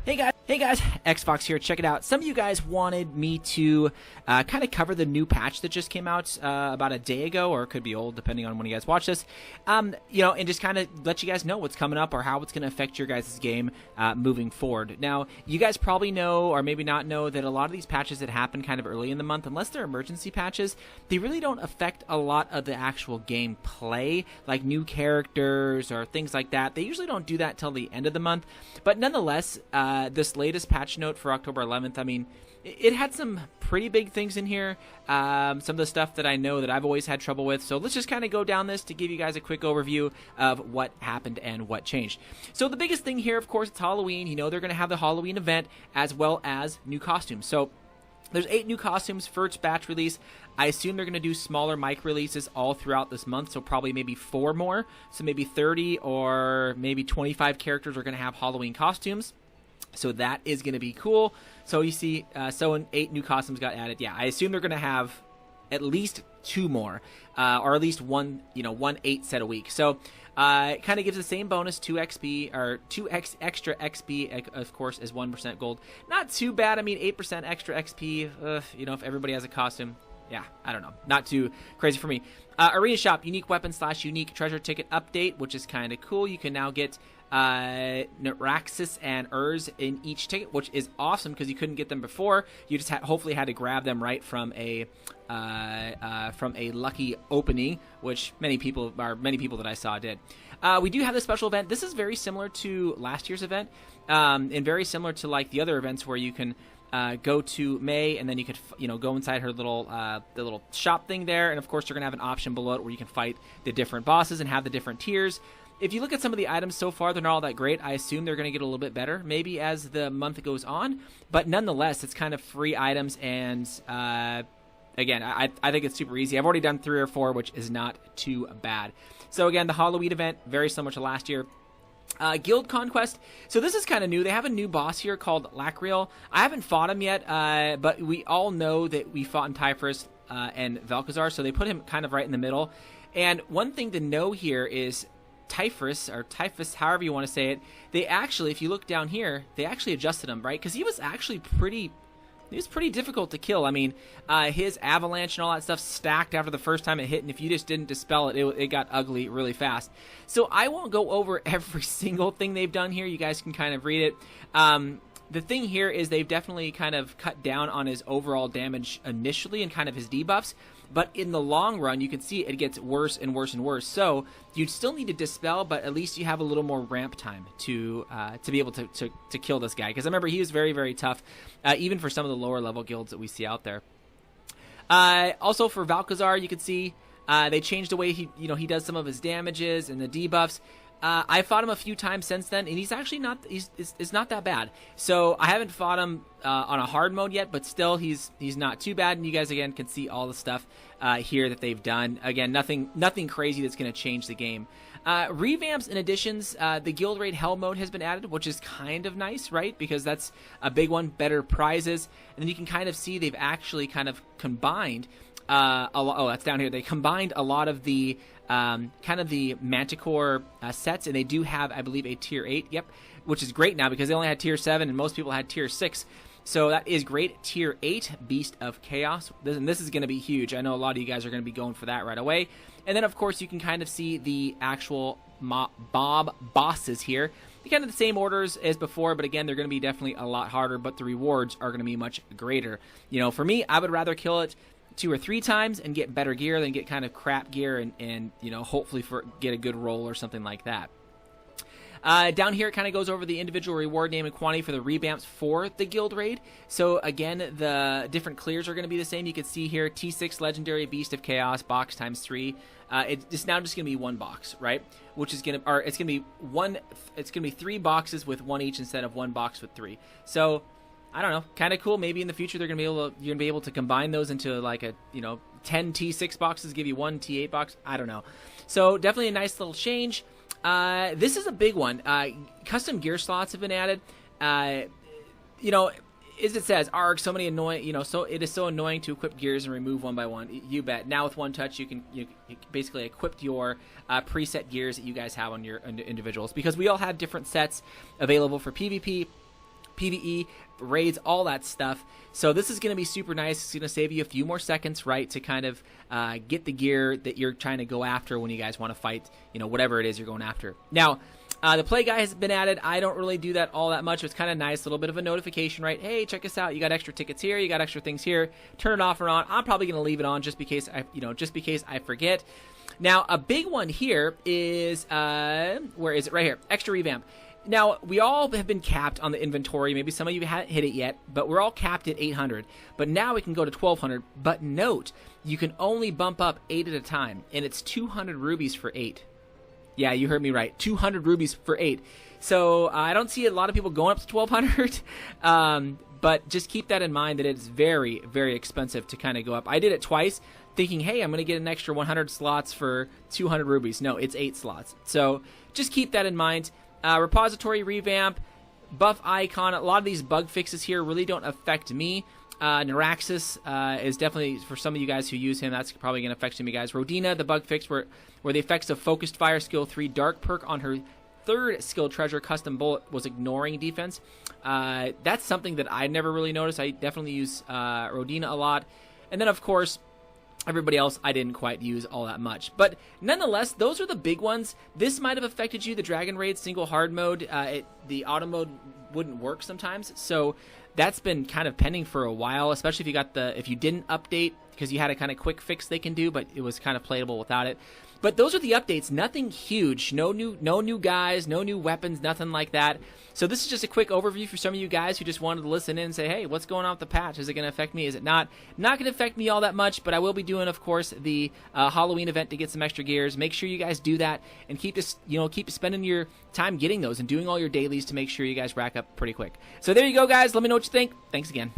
Hey guys, Xbox here. Check it out. Some of you guys wanted me to kind of cover the new patch that just came out about a day ago, or it could be old depending on when you guys watch this. And just kind of let you guys know what's coming up or how it's going to affect your guys' game moving forward. Now, you guys probably know, or maybe not know, that a lot of these patches that happen kind of early in the month, unless they're emergency patches, they really don't affect a lot of the actual gameplay, like new characters or things like that. They usually don't do that till the end of the month, but nonetheless, this latest patch note for October 11th, I mean, it had some pretty big things in here, some of the stuff that I know that I've always had trouble with, so let's just kind of go down this to give you guys a quick overview of what happened and what changed. So the biggest thing here, of course, it's Halloween. You know they're going to have the Halloween event as well as new costumes. So there's 8 new costumes for its batch release. I assume they're going to do smaller mic releases all throughout this month, so probably maybe 4 more. So maybe 30 or maybe 25 characters are going to have Halloween costumes. So that is going to be cool. So you see, 8 new costumes got added. Yeah, I assume they're going to have at least 2 more, or at least one 8 set a week. So it kind of gives the same bonus, 2 XP, or 2x extra XP, of course, as 1% gold. Not too bad. I mean, 8% extra XP, if everybody has a costume. Yeah, I don't know. Not too crazy for me. Arena Shop, unique weapon / unique treasure ticket update, which is kind of cool. You can now get Naraxis and Urz in each ticket, which is awesome because you couldn't get them before. You just hopefully had to grab them right from a lucky opening, which many people that I saw did. We do have this special event. This is very similar to last year's event, and very similar to like the other events where you can go to May, and then you could go inside her the little shop thing there, and of course you're gonna have an option below it where you can fight the different bosses and have the different tiers. If you look at some of the items so far, they're not all that great. I assume they're going to get a little bit better maybe as the month goes on, but nonetheless, it's kind of free items, and again, I think it's super easy. I've already done 3 or 4, which is not too bad. So again, the Halloween event, very similar to last year. Guild Conquest. So this is kind of new. They have a new boss here called Lakriel. I haven't fought him yet, but we all know that we fought in Typhus and Vel'Khazar, so they put him kind of right in the middle. And one thing to know here is Typhus, or Typhus, however you want to say it, they actually, if you look down here, they actually adjusted him, right? Because he was actually pretty difficult to kill. I mean, his avalanche and all that stuff stacked after the first time it hit, and if you just didn't dispel it, it got ugly really fast. So I won't go over every single thing they've done here. You guys can kind of read it. The thing here is they've definitely kind of cut down on his overall damage initially and kind of his debuffs, but in the long run, you can see it gets worse and worse and worse. So you still need to dispel, but at least you have a little more ramp time to be able to kill this guy. Because I remember he was very, very tough, even for some of the lower level guilds that we see out there. Also for Vel'Khazar, you can see they changed the way he does some of his damages and the debuffs. I fought him a few times since then, and he's actually it's not that bad. So I haven't fought him on a hard mode yet, but still he's not too bad. And you guys again can see all the stuff here that they've done. Again, nothing crazy that's going to change the game. Revamps and additions, the Guild Raid Hell mode has been added, which is kind of nice, right? Because that's a big one, better prizes. And then you can kind of see they've actually kind of combined that's down here. They combined a lot of the kind of the Manticore sets, and they do have, I believe, a tier 8, yep, which is great now because they only had tier 7 and most people had tier 6. So that is great. Tier 8, Beast of Chaos. This is going to be huge. I know a lot of you guys are going to be going for that right away. And then, of course, you can kind of see the actual mob bosses here. They're kind of the same orders as before, but again, they're going to be definitely a lot harder, but the rewards are going to be much greater. For me, I would rather kill it 2 or 3 times and get better gear than get kind of crap gear and hopefully get a good roll or something like that. Down here, it kind of goes over the individual reward name and quantity for the revamps for the Guild Raid. So again, the different clears are going to be the same. You can see here, T6 Legendary Beast of Chaos box times 3. It's now just going to be 1 box, right? Which is going to, or it's going to be it's going to be 3 boxes with 1 each instead of 1 box with 3. So I don't know, kind of cool. Maybe in the future you're gonna be able to combine those into like a 10 T6 boxes, give you 1 T8 box. I don't know. So definitely a nice little change. This is a big one. Custom gear slots have been added. As it says, ARG, so many annoying, so it is so annoying to equip gears and remove one by one. You bet. Now with one touch, you basically equip your preset gears that you guys have on your individuals, because we all have different sets available for PvP. PvE, raids, all that stuff. So this is going to be super nice. It's going to save you a few more seconds, right, to kind of get the gear that you're trying to go after when you guys want to fight, whatever it is you're going after. Now, the play guy has been added. I don't really do that all that much. It's kind of nice, a little bit of a notification, right? Hey, check us out. You got extra tickets here. You got extra things here. Turn it off or on. I'm probably going to leave it on just in case I forget. Now, a big one here is where is it? Right here. Extra revamp. Now, we all have been capped on the inventory. Maybe some of you haven't hit it yet, but we're all capped at 800. But now we can go to 1200. But note, you can only bump up 8 at a time, and it's 200 rubies for 8. Yeah, you heard me right. 200 rubies for 8. So I don't see a lot of people going up to 1200. But just keep that in mind that it's very, very expensive to kind of go up. I did it twice thinking, hey, I'm going to get an extra 100 slots for 200 rubies. No, it's 8 slots. So just keep that in mind. Repository revamp, buff icon. A lot of these bug fixes here really don't affect me. Neuraxis is definitely, for some of you guys who use him, that's probably going to affect some of you guys. Rodina, the bug fix where the effects of Focused Fire skill 3 dark perk on her 3rd skill treasure custom bullet was ignoring defense. That's something that I never really noticed. I definitely use Rodina a lot. And then, of course, everybody else I didn't quite use all that much. But nonetheless, those are the big ones. This might have affected you. The Dragon Raid single hard mode, the auto mode wouldn't work sometimes. So that's been kind of pending for a while, especially if you didn't update, because you had a kind of quick fix they can do, but it was kind of playable without it. But those are the updates. Nothing huge. No new guys, no new weapons, nothing like that. So this is just a quick overview for some of you guys who just wanted to listen in and say, hey, what's going on with the patch? Is it going to affect me? Is it not? Not going to affect me all that much, but I will be doing, of course, the Halloween event to get some extra gears. Make sure you guys do that and keep spending your time getting those and doing all your dailies to make sure you guys rack up pretty quick. So there you go, guys. Let me know what you think. Thanks again.